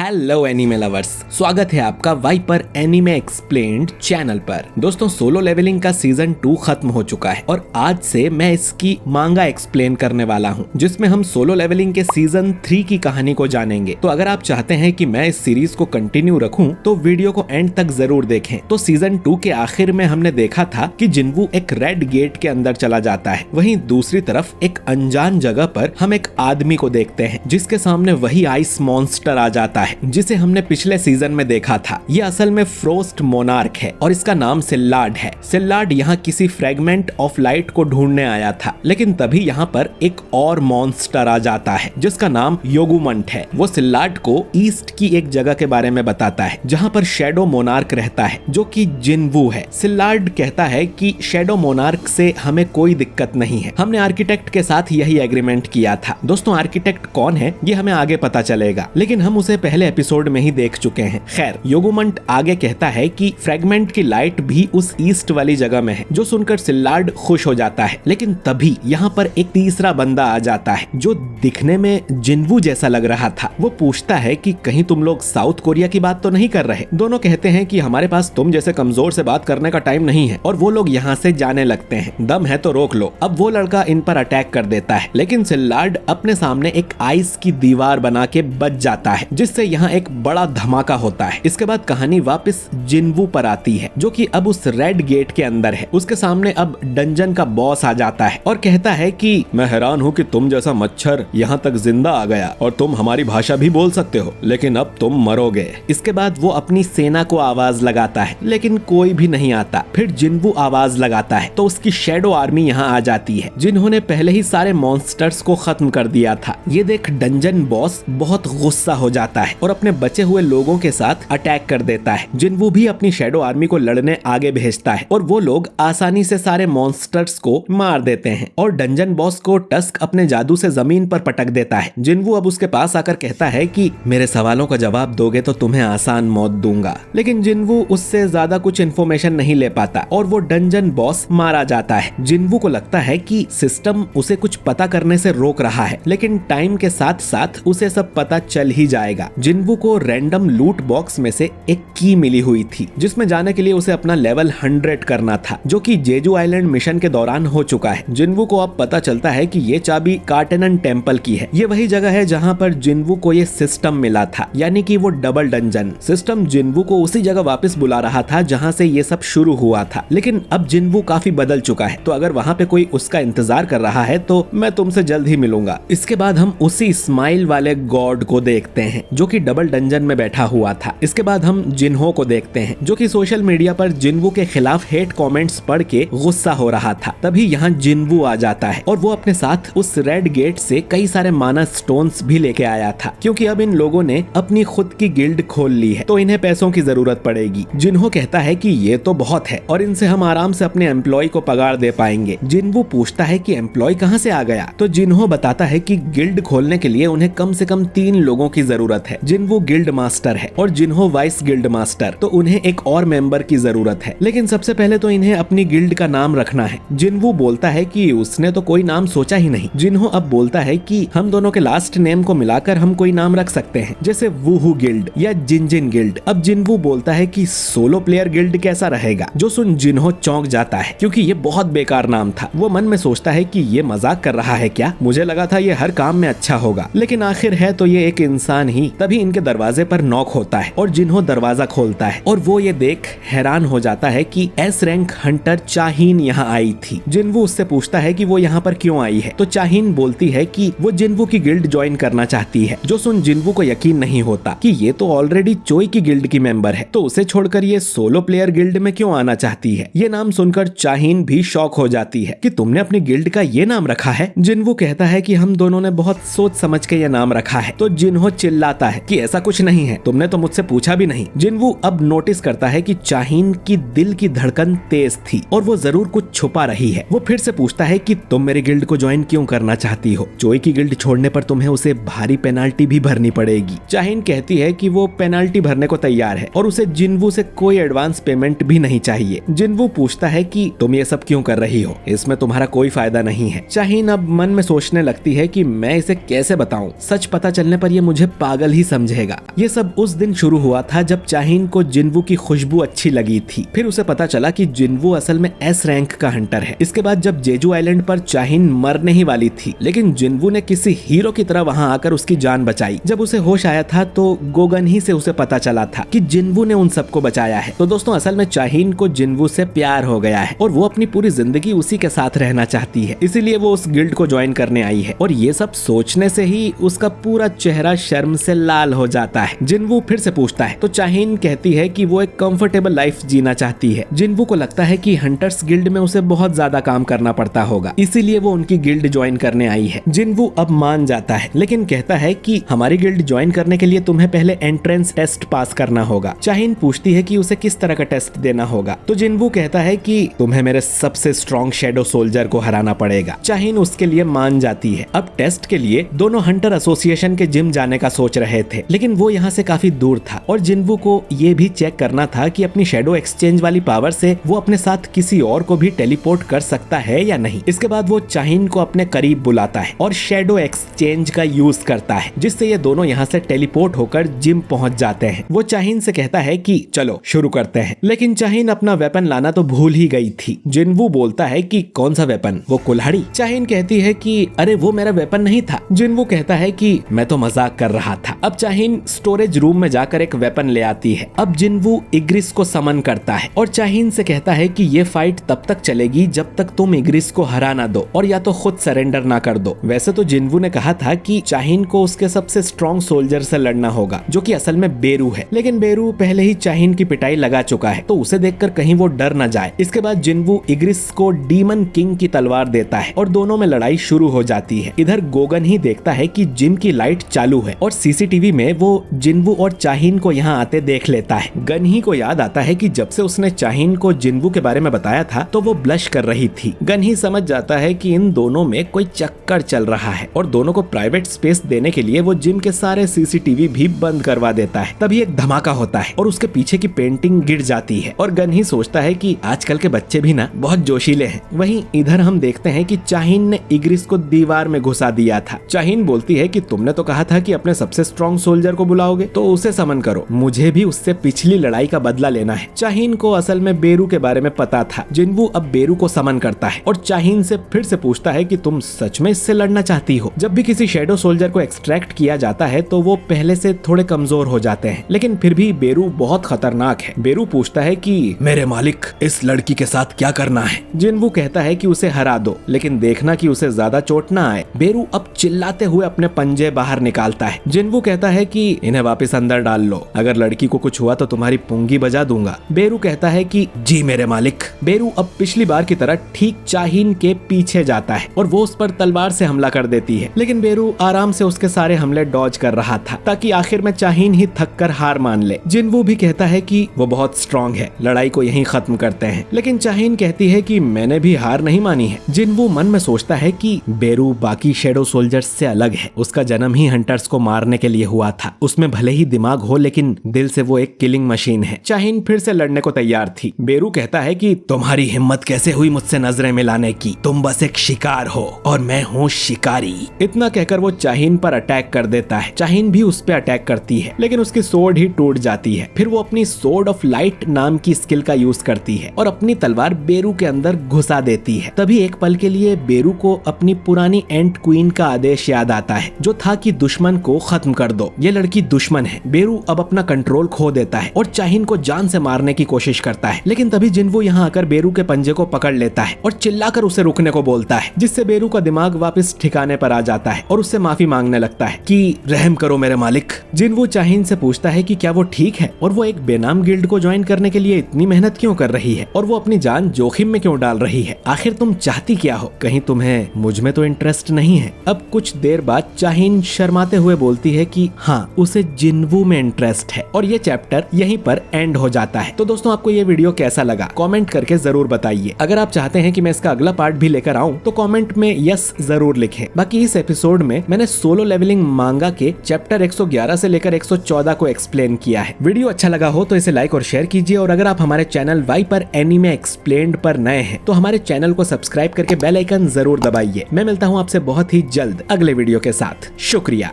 Hello anime lovers, स्वागत है आपका वाइपर एनीमे एक्सप्लेन्ड चैनल पर। दोस्तों, सोलो लेवलिंग का सीजन 2 खत्म हो चुका है और आज से मैं इसकी मांगा एक्सप्लेन करने वाला हूं, जिसमें हम सोलो लेवलिंग के सीजन 3 की कहानी को जानेंगे। तो अगर आप चाहते हैं कि मैं इस सीरीज को कंटिन्यू रखूं तो वीडियो को एंड तक जरूर देखें। तो सीजन 2 के आखिर में हमने देखा था कि जिन्वू एक रेड गेट के अंदर चला जाता है। वहीं दूसरी तरफ एक अनजान जगह पर हम एक आदमी को देखते हैं जिसके सामने वही आइस मॉन्स्टर आ जाता है जिसे हमने पिछले सीजन में देखा था। ये असल में फ्रोस्ट मोनार्क है और इसका नाम सिल्लार्ड है। सिल्लार्ड यहाँ किसी फ्रेगमेंट ऑफ लाइट को ढूंढने आया था, लेकिन तभी यहाँ पर एक और मॉन्स्टर आ जाता है जिसका नाम योगुमंट है। वो सिल्लार्ड को ईस्ट की एक जगह के बारे में बताता है जहाँ पर शैडो मोनार्क रहता है जो कि जिन्वू है। सिल्लार्ड कहता है कि शैडो मोनार्क से हमें कोई दिक्कत नहीं है, हमने आर्किटेक्ट के साथ यही एग्रीमेंट किया था। दोस्तों, आर्किटेक्ट कौन है ये हमें आगे पता चलेगा, लेकिन हम उसे पहले एपिसोड में ही देख चुके हैं। खैर, योगुमंट आगे कहता है कि फ्रेगमेंट की लाइट भी उस ईस्ट वाली जगह में है, जो सुनकर सिल्लार्ड खुश हो जाता है। लेकिन तभी यहाँ पर एक तीसरा बंदा आ जाता है जो दिखने में जिन्वू जैसा लग रहा था। वो पूछता है कि कहीं तुम लोग साउथ कोरिया की बात तो नहीं कर रहे। दोनों कहते हैं कि हमारे पास तुम जैसे कमजोर से बात करने का टाइम नहीं है, और वो लोग यहाँ से जाने लगते हैं। दम है तो रोक लो। अब वो लड़का इन पर अटैक कर देता है, लेकिन सिल्लार्ड अपने सामने एक आइस की दीवार बना के बच जाता है, जिससे यहाँ एक बड़ा धमाका होता है। इसके बाद कहानी वापस जिन्वू पर आती है जो कि अब उस रेड गेट के अंदर है। उसके सामने अब डंजन का बॉस आ जाता है और कहता है कि मैं हैरान हूँ कि तुम जैसा मच्छर यहाँ तक जिंदा आ गया और तुम हमारी भाषा भी बोल सकते हो, लेकिन अब तुम मरोगे। इसके बाद वो अपनी सेना को आवाज लगाता है, लेकिन कोई भी नहीं आता। फिर जिन्वू आवाज लगाता है तो उसकी शैडो आर्मी यहाँ आ जाती है, जिन्होंने पहले ही सारे मॉन्स्टर्स को खत्म कर दिया था। ये देख डंजन बॉस बहुत गुस्सा हो जाता है और अपने बचे हुए लोगों के साथ अटैक कर देता है। जिन्वू भी अपनी शैडो आर्मी को लड़ने आगे भेजता है और वो लोग आसानी से सारे मॉन्स्टर्स को मार देते हैं और डंजन बॉस को टस्क अपने जादू से जमीन पर पटक देता है। जिन्वू अब उसके पास आकर कहता है कि मेरे सवालों का जवाब दोगे तो तुम्हें आसान मौत दूंगा। लेकिन जिन्वू उससे ज्यादा कुछ इन्फॉर्मेशन नहीं ले पाता और वो डंजन बॉस मारा जाता है। जिन्वू को लगता है कि सिस्टम उसे कुछ पता करने से रोक रहा है, लेकिन टाइम के साथ साथ उसे सब पता चल ही जाएगा। जिन्वू को रैंडम लूट बॉक्स में से एक की मिली हुई थी जिसमें जाने के लिए उसे अपना लेवल 100 करना था, जो कि जेजू आइलैंड मिशन के दौरान हो चुका है। जिन्वू को अब पता चलता है कि ये चाबी कार्टेनन टेम्पल की है। ये वही जगह है जहाँ पर जिन्वू को ये सिस्टम मिला था, यानी कि वो डबल डंजन सिस्टम जिन्वू को उसी जगह वापस बुला रहा था जहाँ से ये सब शुरू हुआ था। लेकिन अब जिन्वू काफी बदल चुका है, तो अगर वहाँ पे कोई उसका इंतजार कर रहा है तो मैं तुमसे जल्द ही मिलूंगा। इसके बाद हम उसी स्माइल वाले गॉड को देखते हैं जो कि डबल डंजन में बैठा हुआ था। इसके बाद हम जिन्हो को देखते हैं जो कि सोशल मीडिया पर जिन्वू के खिलाफ हेट कमेंट्स पढ़ के गुस्सा हो रहा था। तभी यहाँ जिन्वू आ जाता है और वो अपने साथ उस रेड गेट से कई सारे माना स्टोन्स भी लेके आया था, क्योंकि अब इन लोगों ने अपनी खुद की गिल्ड खोल ली है तो इन्हें पैसों की जरूरत पड़ेगी। जिन्हो कहता है कि ये तो बहुत है और इनसे हम आराम से अपने एम्प्लॉय को पगार दे पाएंगे। जिन्वू पूछता है कि एम्प्लॉय कहाँ से आ गया, तो जिन्हो बताता है कि गिल्ड खोलने के लिए उन्हें कम से कम 3 लोगों की जरूरत है। जिन्वू गिल्ड मास्टर है और जिन्हो वाइस गिल्ड मास्टर, तो उन्हें एक और मेंबर की जरूरत है। लेकिन सबसे पहले तो इन्हें अपनी गिल्ड का नाम रखना है। जिन्वू बोलता है कि उसने तो कोई नाम सोचा ही नहीं। जिन्हो अब बोलता है कि हम दोनों के लास्ट नेम को मिलाकर हम कोई नाम रख सकते हैं, जैसे वूहू गिल्ड या जिनजिन गिल्ड। अब जिन्वू बोलता है कि सोलो प्लेयर गिल्ड कैसा रहेगा, जो सुन जिन्हो चौंक जाता है क्योंकि ये बहुत बेकार नाम था। वो मन में सोचता है कि ये मजाक कर रहा है क्या, मुझे लगा था ये हर काम में अच्छा होगा, लेकिन आखिर है तो ये एक इंसान ही। तभी इनके दरवाजे पर नॉक होता है और जिन्हो दरवाजा खोलता है और वो ये देख हैरान हो जाता है कि एस रैंक हंटर चाहीन यहाँ आई थी। जिन्वू उससे पूछता है कि वो यहाँ पर क्यों आई है, तो चाहीन बोलती है कि वो जिन्वू की गिल्ड ज्वाइन करना चाहती है। जो सुन जिन्वू को यकीन नहीं होता कि ये तो ऑलरेडी चोई की गिल्ड की मेंबर है, तो उसे छोड़कर ये सोलो प्लेयर गिल्ड में क्यों आना चाहती है। ये नाम सुनकर चाहीन भी शॉक हो जाती है कि तुमने अपनी गिल्ड का ये नाम रखा है। जिन्वू कहता है कि हम दोनों ने बहुत सोच समझ के ये नाम रखा है, तो जिन्हो चिल्लाता है कि ऐसा कुछ नहीं है, तुमने तो मुझसे पूछा भी नहीं। जिन्वू अब नोटिस करता है कि चाहीन की दिल की धड़कन तेज थी और वो जरूर कुछ छुपा रही है। वो फिर से पूछता है कि तुम मेरी गिल्ड को ज्वाइन क्यों करना चाहती हो, चोई की गिल्ड छोड़ने पर तुम्हें उसे भारी पेनाल्टी भी भरनी पड़ेगी। चाहीन कहती है कि वो पेनाल्टी भरने को तैयार है और उसे जिन्वू से कोई एडवांस पेमेंट भी नहीं चाहिए। जिन्वू पूछता है कि तुम ये सब क्यों कर रही हो, इसमें तुम्हारा कोई फायदा नहीं है। चाहीन अब मन में सोचने लगती है कि मैं इसे कैसे बताऊं, सच पता चलने पर ये मुझे पागल ही समझेगा। ये सब उस दिन शुरू हुआ था जब चाहीन को जिन्वू की खुशबू अच्छी लगी थी। फिर उसे पता चला कि जिन्वू असल में एस रैंक का हंटर है। इसके बाद जब जेजू आइलैंड पर चाहीन मरने ही वाली थी, लेकिन जिन्वू ने किसी हीरो की तरह वहां आकर उसकी जान बचाई। जब उसे होश आया था तो गोगन ही से उसे पता चला था कि जिन्वू ने उन सबको बचाया है। तो दोस्तों असल में चाहीन को जिन्वू से प्यार हो गया है और वो अपनी पूरी जिंदगी उसी के साथ रहना चाहती है, इसीलिए वो उस गिल्ड को ज्वाइन करने आई है। और ये सब सोचने से ही उसका पूरा चेहरा शर्म से लाल हो जाता है। जिन्वू फिर से पूछता है तो चाहीन कहती है कि वो एक कंफर्टेबल लाइफ जीना चाहती है। जिन्वू को लगता है कि हंटर्स गिल्ड में उसे बहुत ज्यादा काम करना पड़ता होगा, इसीलिए वो उनकी गिल्ड ज्वाइन करने आई है। जिन्वू अब मान जाता है, लेकिन कहता है कि हमारी गिल्ड ज्वाइन करने के लिए तुम्हें पहले एंट्रेंस टेस्ट पास करना होगा। चाहीन पूछती है कि उसे किस तरह का टेस्ट देना होगा, तो जिन्वू कहता है कि तुम्हें मेरे सबसे स्ट्रॉन्ग शैडो सोल्जर को हराना पड़ेगा। चाहीन उसके लिए मान जाती है। अब टेस्ट के लिए दोनों हंटर एसोसिएशन के जिम जाने का सोच रहे थे, लेकिन वो यहाँ से काफी दूर था और जिन्वू को ये भी चेक करना था कि अपनी शैडो एक्सचेंज वाली पावर से वो अपने साथ किसी और को भी टेलीपोर्ट कर सकता है या नहीं। इसके बाद वो चाहीन को अपने करीब बुलाता है और शैडो एक्सचेंज का यूज करता है, जिससे ये दोनों यहाँ से टेलीपोर्ट होकर जिम पहुंच जाते हैं। वो चाहीन से कहता है कि चलो शुरू करते हैं, लेकिन चाहीन अपना वेपन लाना तो भूल ही गई थी। जिन्वू बोलता है कि कौन सा वेपन? वो कुल्हाड़ी। चाहीन कहती है कि अरे वो मेरा वेपन नहीं था। जिन्वू कहता है कि मैं तो मजाक कर रहा था। अब चाहीन स्टोरेज रूम में जाकर एक वेपन ले आती है। अब जिन्वू इग्रिस को समन करता है और चाहीन से कहता है कि ये फाइट तब तक चलेगी जब तक तुम इग्रिस को हरा ना दो और या तो खुद सरेंडर ना कर दो। वैसे तो जिन्वू ने कहा था कि चाहीन को उसके सबसे स्ट्रॉन्ग सोल्जर से लड़ना होगा, जो कि असल में बेरू है, लेकिन बेरू पहले ही चाहीन की पिटाई लगा चुका है, तो उसे देखकर कहीं वो डर न जाए। इसके बाद जिन्वू इग्रिस को डीमन किंग की तलवार देता है और दोनों में लड़ाई शुरू हो जाती है। इधर गोगन ही देखता है कि जिम की लाइट चालू है और सीसीटीवी में वो जिन्वू और चाहीन को यहाँ आते देख लेता है। गन ही को याद आता है कि जब से उसने चाहीन को जिन्वू के बारे में बताया था तो वो ब्लश कर रही थी। गन ही समझ जाता है कि इन दोनों में कोई चक्कर चल रहा है और दोनों को प्राइवेट स्पेस देने के लिए वो जिम के सारे सीसीटीवी भी बंद करवा देता है। तभी एक धमाका होता है और उसके पीछे की पेंटिंग गिर जाती है और गन ही सोचता है कि आजकल के बच्चे भी ना बहुत जोशीले हैं। वहीं इधर हम देखते हैं कि चाहीन ने इग्रिस को दीवार में घुसा दिया था। चाहीन बोलती है कि तुमने तो कहा था कि अपने सबसे स्ट्रॉन्ग सोल्जर को बुलाओगे, तो उसे समन करो, मुझे भी उससे पिछली लड़ाई का बदला लेना है। चाहीन को असल में बेरू के बारे में पता था। जिन्वू अब बेरू को समन करता है और चाहीन से फिर से पूछता है कि तुम सच में इससे लड़ना चाहती हो? जब भी किसी शैडो सोल्जर को एक्सट्रैक्ट किया जाता है तो वो पहले से थोड़े कमजोर हो जाते हैं, लेकिन फिर भी बेरू बहुत खतरनाक है। बेरू पूछता है कि मेरे मालिक, इस लड़की के साथ क्या करना है? जिन्वू कहता है कि उसे हरा दो, लेकिन देखना कि उसे ज्यादा चोट ना आए। बेरू अब चिल्लाते हुए अपने पंजे बाहर निकालता है। जिन्वू कहता है कि इन्हें वापस अंदर डाल लो, अगर लड़की को कुछ हुआ तो तुम्हारी पुंगी बजा दूंगा। बेरू कहता है कि जी मेरे मालिक। बेरू अब पिछली बार की तरह ठीक चाहीन के पीछे जाता है और वो उस पर तलवार से हमला कर देती है, लेकिन बेरू आराम से उसके सारे हमले डॉज कर रहा था ताकि आखिर में चाहीन ही थक कर हार मान ले। जिन्वू भी कहता है कि वो बहुत स्ट्रॉन्ग है, लड़ाई को यहीं खत्म करते हैं, लेकिन चाहीन कहती है कि मैंने भी हार नहीं मानी है। जिन्वू मन में सोचता है कि बेरू बाकी शैडो सोल्जर्स से अलग है, उसका जन्म ही हंटर्स को मारने के लिए हुआ था। उसमें भले ही दिमाग हो, लेकिन दिल से वो एक किलिंग मशीन है। चाहीन फिर से लड़ने को तैयार थी। बेरू कहता है कि तुम्हारी हिम्मत कैसे हुई मुझसे नजरें मिलाने की? तुम बस एक शिकार हो और मैं हूँ शिकारी। इतना कहकर वो चाहीन पर अटैक कर देता है। चाहीन भी उस पे अटैक करती है, लेकिन उसकी सोर्ड ही टूट जाती है। फिर वो अपनी सोर्ड ऑफ लाइट नाम की स्किल का यूज करती है और अपनी तलवार बेरू के अंदर घुसा देती है। तभी एक पल के लिए बेरू को अपनी पुरानी एंट क्वीन का आदेश याद आता है, जो था कि दुश्मन को खत्म कर दो, ये लड़की दुश्मन है। बेरू अब अपना कंट्रोल खो देता है और चाहीन को जान से मारने की कोशिश करता है, लेकिन तभी जिन्वू यहाँ आकर बेरू के पंजे को पकड़ लेता है और चिल्लाकर उसे रुकने को बोलता है, जिससे बेरू का दिमाग वापस ठिकाने पर आ जाता है और उससे माफी मांगने लगता है कि रहम करो मेरे मालिक। जिन्वू चाहीन से पूछता है कि क्या वो ठीक है और वो एक बेनाम गिल्ड को ज्वाइन करने के लिए इतनी मेहनत क्यों कर रही है और वो अपनी जान जोखिम में क्यों डाल रही है? आखिर तुम चाहती क्या हो? कहीं तुम्हें मुझ में तो इंटरेस्ट नहीं है? अब कुछ देर बाद चाहीन शर्माते हुए बोलती है कि हाँ, उसे जिन्वू में इंटरेस्ट है और ये चैप्टर यहीं पर एंड हो जाता है। तो दोस्तों, आपको ये वीडियो कैसा लगा कमेंट करके जरूर बताइए। अगर आप चाहते हैं कि मैं इसका अगला पार्ट भी लेकर आऊं तो कमेंट में यस जरूर लिखें। बाकी इस एपिसोड में मैंने सोलो लेवलिंग मांगा के चैप्टर 111 से लेकर 114 को एक्सप्लेन किया है। वीडियो अच्छा लगा हो तो इसे लाइक और शेयर कीजिए और अगर आप हमारे चैनल वाइपर एनीमे एक्सप्लेन्ड पर नए हैं तो हमारे चैनल को सब्सक्राइब करके बेल आइकन जरूर दबाइए। मैं मिलता हूँ आपसे बहुत ही जल्द अगले वीडियो के साथ। शुक्रिया।